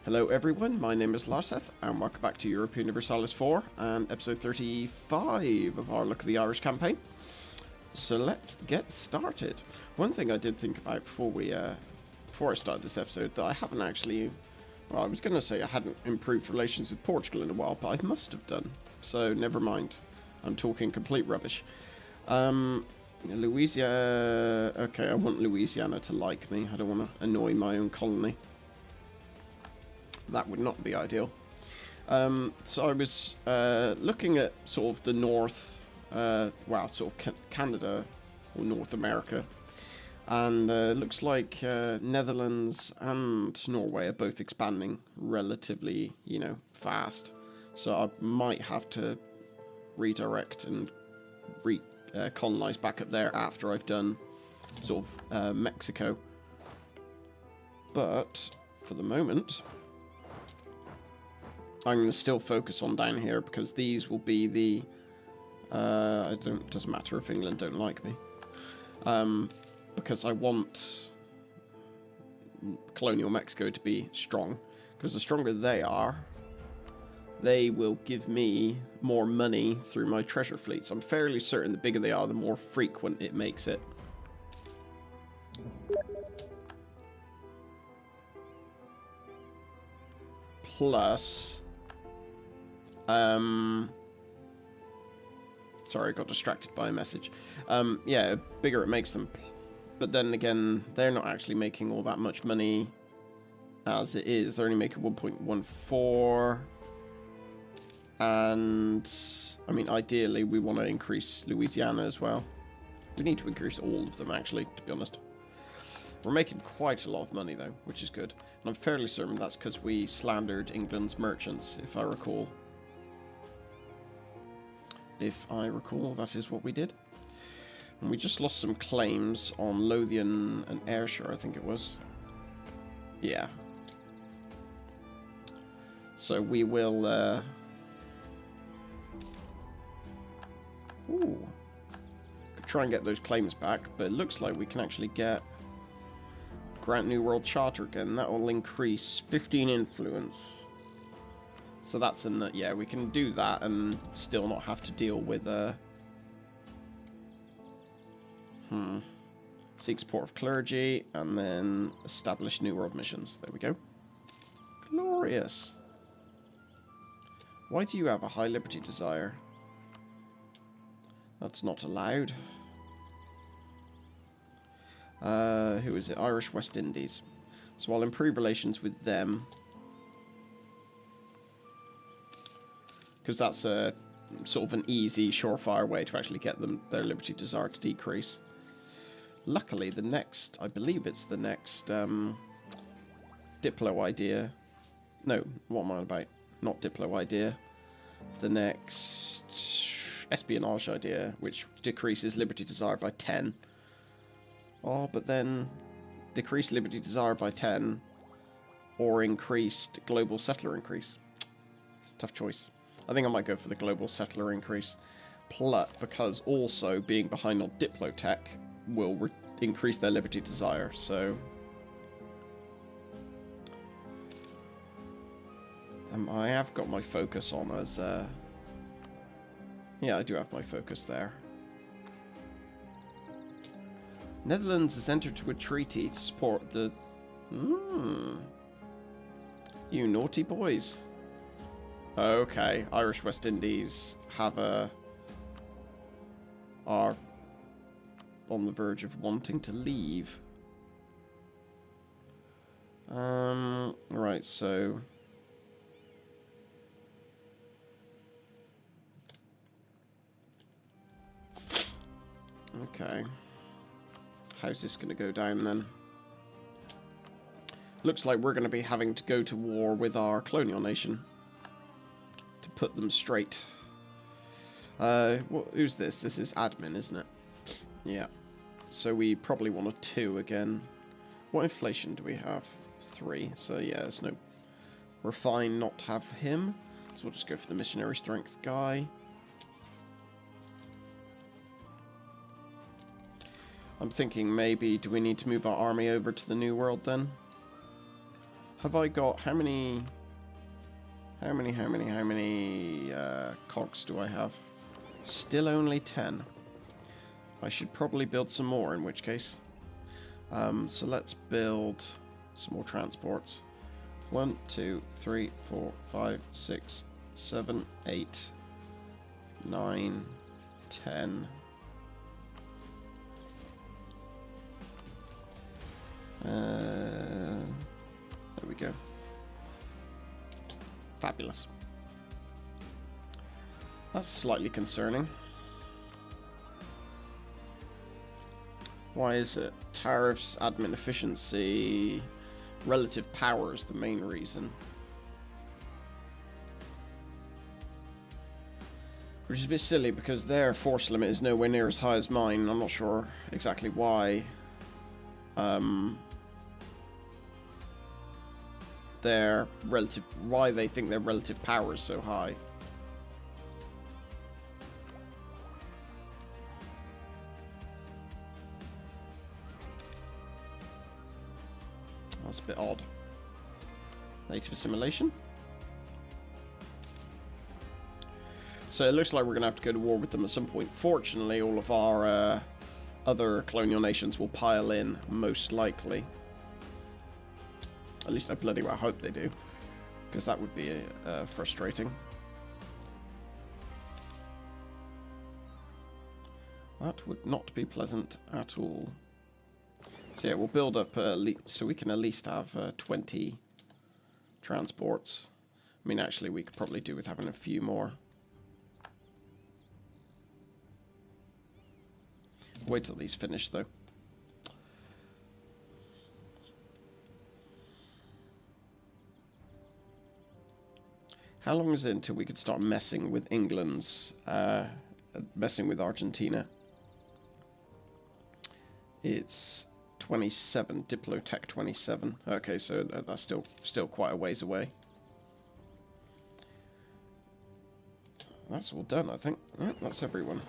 Hello everyone, my name is Larseth and welcome back to Europa Universalis IV and episode 35 of our Look at the Irish campaign. So let's get started. One thing I did think about before I started this episode that I haven't actually, well, I was going to say I hadn't improved relations with Portugal in a while, but I must have done. So never mind, I'm talking complete rubbish. Louisiana, okay, I want Louisiana to like me, I don't want to annoy my own colony. That would not be ideal. So I was looking at sort of the north, sort of Canada or North America, and looks like Netherlands and Norway are both expanding relatively, fast. So I might have to redirect and colonize back up there after I've done sort of Mexico. But for the moment, I'm going to still focus on down here because these will be the... it doesn't matter if England don't like me. Because I want colonial Mexico to be strong. Because the stronger they are, they will give me more money through my treasure fleets. I'm fairly certain the bigger they are, the more frequent it makes it. Plus... sorry, I got distracted by a message. Yeah, bigger it makes them. But then again, they're not actually making all that much money as it is. They're only making 1.14. And, I mean, ideally, we want to increase Louisiana as well. We need to increase all of them, actually, to be honest. We're making quite a lot of money, though, which is good. And I'm fairly certain that's because we slandered England's merchants, if I recall. If I recall, that is what we did. And we just lost some claims on Lothian and Ayrshire, I think it was. Yeah. So we will, try and get those claims back, but it looks like we can actually grant New World Charter again. That will increase 15 influence. So that's yeah, we can do that and still not have to deal with seek support of clergy and then establish New World missions. There we go. Glorious. Why do you have a high liberty desire? That's not allowed. Who is it? Irish West Indies. So I'll improve relations with them. Because that's a sort of an easy, surefire way to actually get their liberty desire to decrease. Luckily, the next, I believe it's the next Diplo idea. No, what am I about? Not Diplo idea. The next espionage idea, which decreases liberty desire by 10. Oh, but then decrease liberty desire by 10 or increased global settler increase. It's a tough choice. I think I might go for the global settler increase. Plus, because also being behind on Diplotech will increase their liberty desire, so... I have got my focus on as... Yeah, I do have my focus there. Netherlands has entered into a treaty to support the... You naughty boys. Okay, Irish West Indies are on the verge of wanting to leave. Right, so... Okay. How's this going to go down then? Looks like we're going to be having to go to war with our colonial nation. To put them straight. Who's this? This is admin, isn't it? Yeah. So we probably want a 2 again. What inflation do we have? 3. So yeah, it's no... We're fine not to have him. So we'll just go for the missionary strength guy. I'm thinking maybe, do we need to move our army over to the New World then? Have I got... How many cogs do I have? Still only 10. I should probably build some more, in which case. So let's build some more transports. 1, 2, 3, 4, 5, 6, 7, 8, 9, 10. There we go. Fabulous. That's slightly concerning. Why is it? Tariffs, admin efficiency, relative power is the main reason. Which is a bit silly because their force limit is nowhere near as high as mine. I'm not sure exactly why. Why they think their relative power is so high. That's a bit odd. Native assimilation. So it looks like we're going to have to go to war with them at some point. Fortunately, all of our other colonial nations will pile in, most likely. At least I bloody well hope they do. Because that would be frustrating. That would not be pleasant at all. So yeah, we'll build up so we can at least have 20 transports. I mean, actually, we could probably do with having a few more. Wait till these finish, though. How long is it until we could start messing with England's, messing with Argentina? It's 27, Diplotech 27. Okay, so that's still quite a ways away. That's all done, I think. Yeah, that's everyone.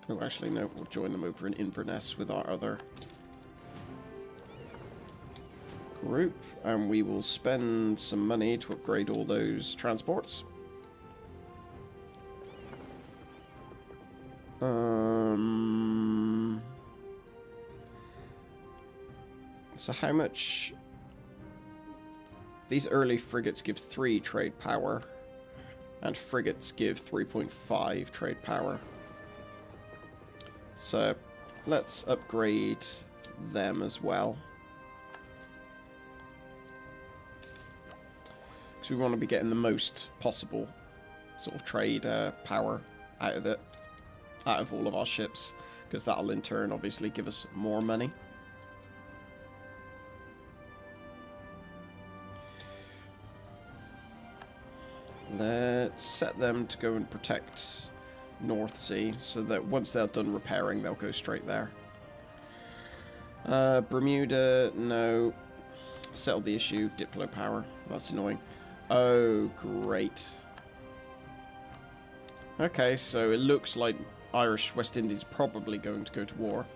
Oh, actually, no, we'll join them over in Inverness with our other group, and we will spend some money to upgrade all those transports. So how much... These early frigates give 3 trade power, and frigates give 3.5 trade power. So let's upgrade them as well. Because we want to be getting the most possible sort of trade power out of it, out of all of our ships, because that'll in turn obviously give us more money. Let's set them to go and protect North Sea, so that once they're done repairing, they'll go straight there. Bermuda, no. Settle the issue. Diplo power. That's annoying. Oh, great. Okay, so it looks like Irish West Indies probably going to go to war.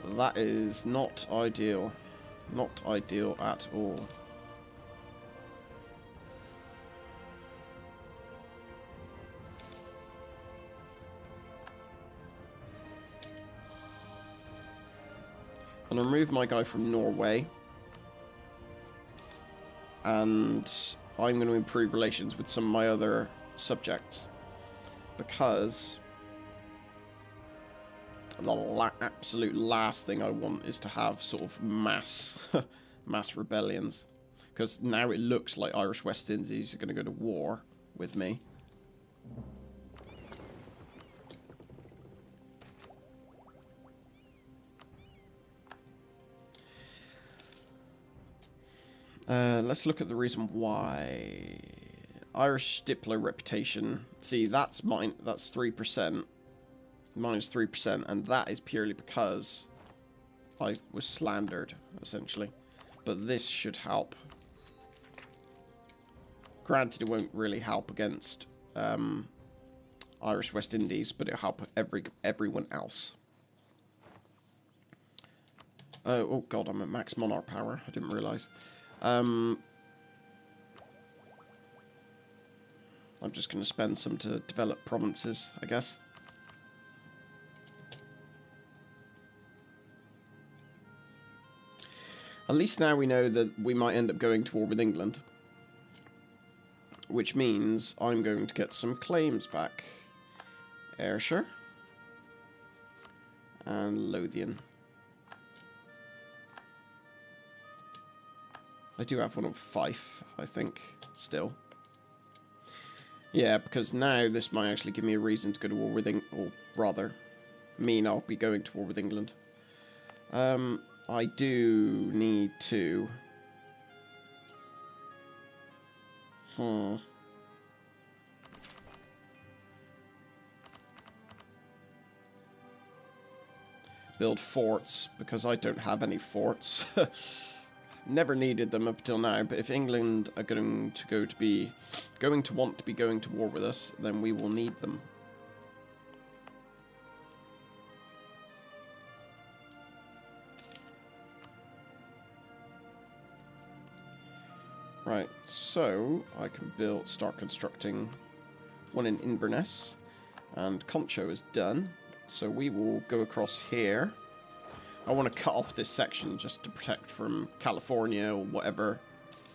That is not ideal. Not ideal at all. I'm going to remove my guy from Norway. And I'm going to improve relations with some of my other subjects. Because the absolute last thing I want is to have sort of mass rebellions. Because now it looks like Irish West Indies are going to go to war with me. Let's look at the reason why. Irish Diplo reputation. See, that's mine. That's 3%. Mine is 3%, and that is purely because I was slandered, essentially. But this should help. Granted, it won't really help against Irish West Indies, but it'll help everyone else. Oh god, I'm at max monarch power. I didn't realise. I'm just going to spend some to develop provinces, I guess. At least now we know that we might end up going to war with England. Which means I'm going to get some claims back. Ayrshire. And Lothian. I do have one of Fife, I think, still. Yeah, because now this might actually give me a reason to go to war with England, or rather, mean I'll be going to war with England. I do need to... Build forts, because I don't have any forts. Never needed them up till now, but if England are going to want to be going to war with us, then we will need them. Right, so I can start constructing one in Inverness, and Concho is done. So we will go across here. I want to cut off this section just to protect from California or whatever,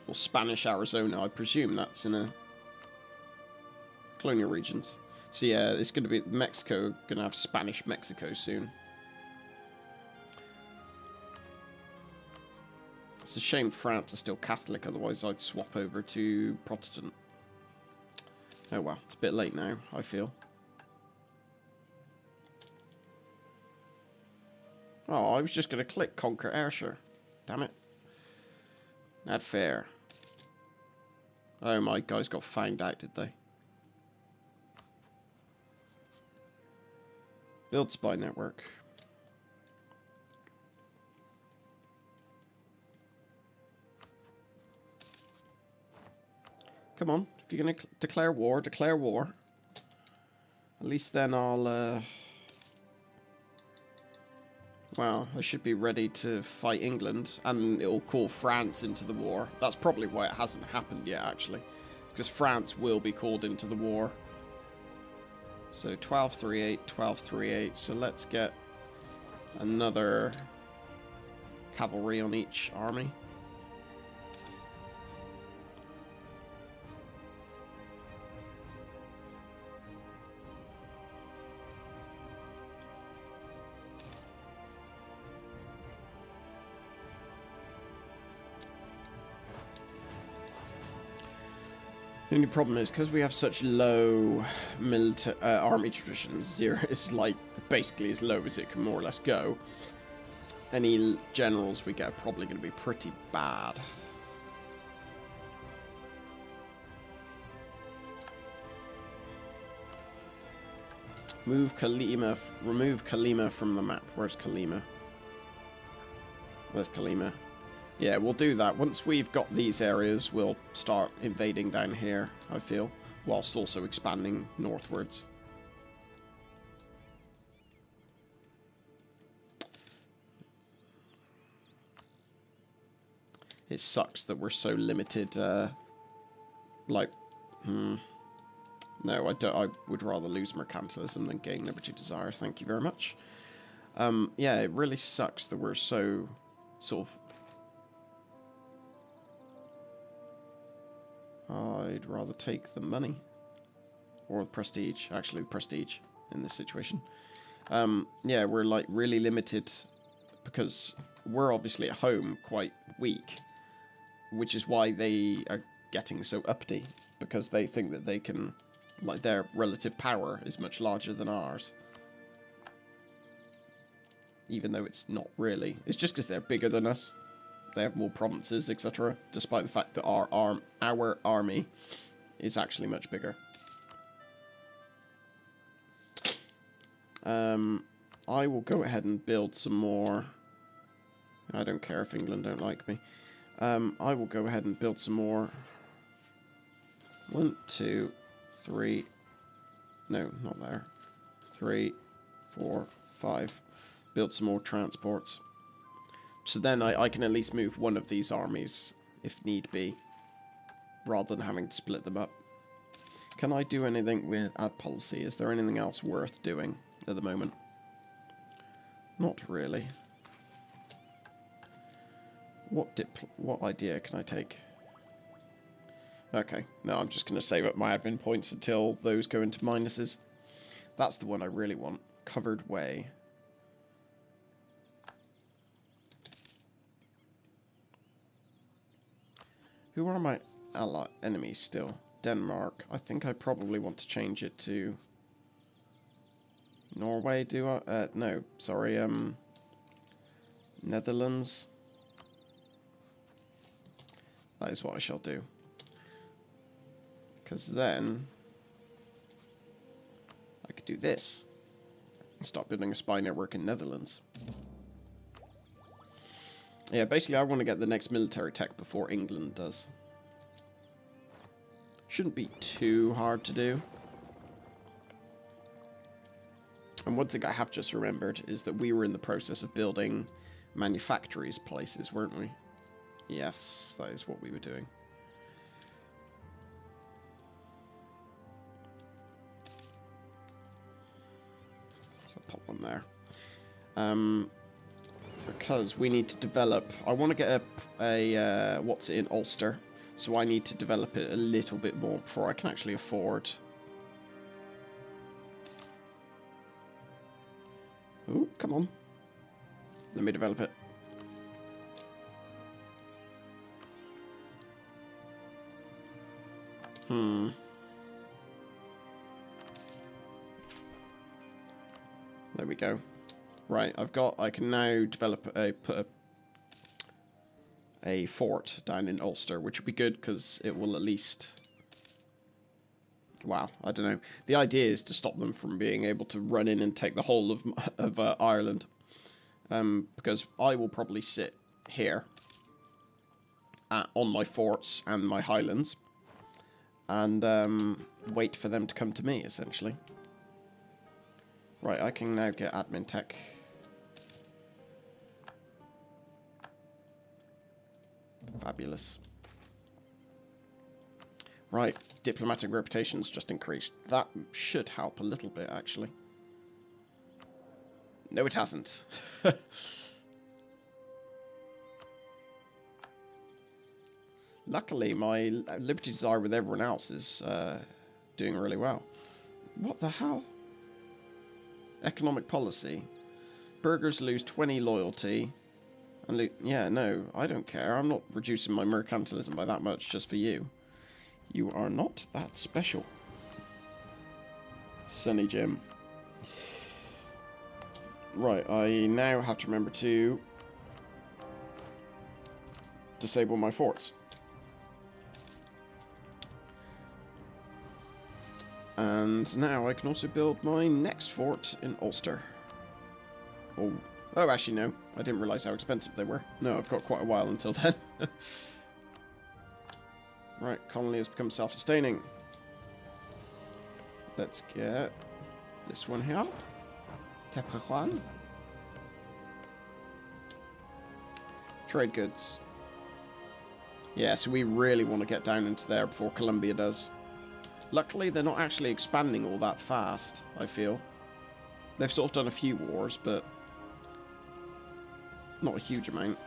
or Spanish Arizona. I presume that's in a colonial regions. So yeah, it's going to be Mexico, going to have Spanish Mexico soon. It's a shame France is still Catholic, otherwise I'd swap over to Protestant. Oh well, it's a bit late now, I feel. Oh, I was just going to click Conquer Ayrshire. Damn it. Not fair. Oh, my guys got found out, did they? Build spy network. Come on. If you're going to declare war, declare war. At least then I'll... Well, I should be ready to fight England, and it'll call France into the war. That's probably why it hasn't happened yet, actually. Because France will be called into the war. So 1238, 1238. So let's get another cavalry on each army. The only problem is, because we have such low army traditions, zero is like basically as low as it can more or less go, any generals we get are probably going to be pretty bad. Remove Kalima from the map. Where's Kalima? There's Kalima. Yeah, we'll do that. Once we've got these areas, we'll start invading down here, I feel, whilst also expanding northwards. It sucks that we're so limited, no, I don't. I would rather lose mercantilism than gain liberty desire. Thank you very much. Yeah, it really sucks that we're so sort of... I'd rather take the money. Or the prestige. Actually, the prestige in this situation. Yeah, we're like really limited because we're obviously at home quite weak. Which is why they are getting so uppity. Because they think that they can... Like, their relative power is much larger than ours. Even though it's not really. It's just because they're bigger than us. They have more provinces, etc. Despite the fact that our army is actually much bigger. I will go ahead and build some more. I don't care if England don't like me. I will go ahead and build some more. 1, 2, 3. No, not there. 3, 4, 5. Build some more transports. So then I can at least move one of these armies, if need be, rather than having to split them up. Can I do anything with ad policy? Is there anything else worth doing at the moment? Not really. What idea can I take? Okay, no, I'm just going to save up my admin points until those go into minuses. That's the one I really want. Covered way. Who are my enemies still? Denmark. I think I probably want to change it to Norway, do I? No, sorry, Netherlands. That is what I shall do. Because then I could do this and start building a spy network in Netherlands. Yeah, basically I want to get the next military tech before England does. Shouldn't be too hard to do. And one thing I have just remembered is that we were in the process of building manufactories places, weren't we? Yes, that is what we were doing. So I'll pop one there. Because we need to develop... I want to get a what's it in Ulster. So I need to develop it a little bit more before I can actually afford... Ooh, come on. Let me develop it. There we go. Right, I can now develop put a fort down in Ulster, which would be good because it will at least... Wow, I don't know. The idea is to stop them from being able to run in and take the whole of Ireland. Because I will probably sit here on my forts and my highlands and wait for them to come to me, essentially. Right, I can now get admin tech. Fabulous. Right, diplomatic reputation's just increased. That should help a little bit, actually. No, it hasn't. Luckily, my Liberty Desire with everyone else is doing really well. What the hell? Economic policy. Burghers lose 20 loyalty. And yeah, no, I don't care. I'm not reducing my mercantilism by that much just for you. You are not that special. Sunny Jim. Right, I now have to remember to disable my forts. And now I can also build my next fort in Ulster. Oh, actually no. I didn't realise how expensive they were. No, I've got quite a while until then. Right, colony has become self-sustaining. Let's get this one here. Tyrone. Trade goods. Yeah, so we really want to get down into there before Colombia does. Luckily, they're not actually expanding all that fast, I feel. They've sort of done a few wars, but not a huge amount.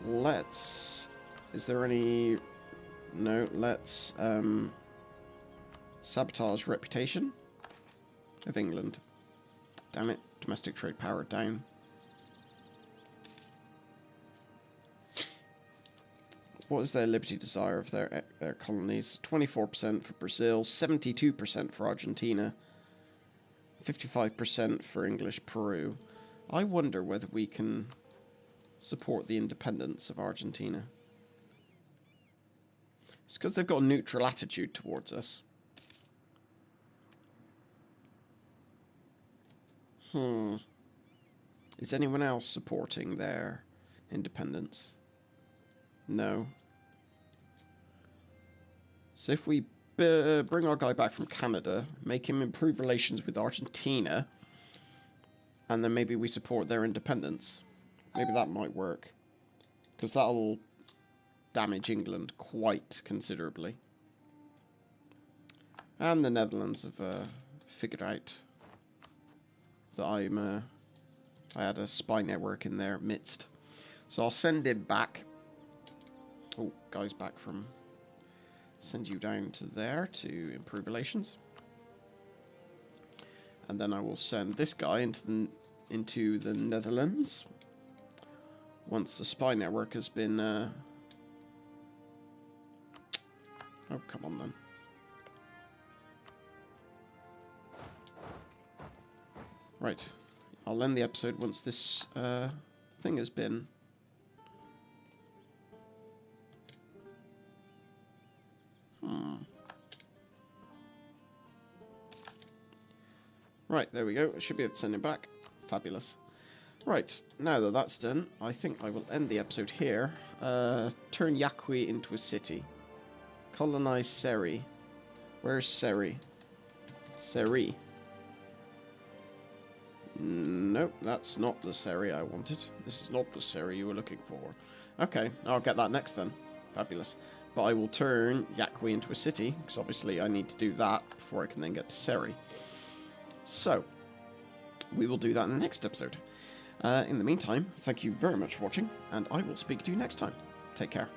Let's... Is there any... No, let's sabotage reputation of England. Damn it, domestic trade power down. What is their Liberty Desire of their colonies? 24% for Brazil, 72% for Argentina, 55% for English Peru. I wonder whether we can support the independence of Argentina. It's because they've got a neutral attitude towards us. Is anyone else supporting their independence? No. So if we bring our guy back from Canada, make him improve relations with Argentina, and then maybe we support their independence. Maybe that might work, because that'll damage England quite considerably. And the Netherlands have figured out that I had a spy network in their midst. So I'll send him back. Oh, guy's back from... Send you down to there to improve relations. And then I will send this guy into the Netherlands. Once the spy network has been... Oh, come on then. Right. I'll end the episode once this thing has been... Right, there we go. I should be able to send it back. Fabulous. Right, now that that's done, I think I will end the episode here. Turn Yaqui into a city. Colonize Seri. Where's Seri? Seri. Nope, that's not the Seri I wanted. This is not the Seri you were looking for. Okay, I'll get that next then. Fabulous. But I will turn Yaqui into a city, because obviously I need to do that before I can then get to Seri. So, we will do that in the next episode. In the meantime, thank you very much for watching, and I will speak to you next time. Take care.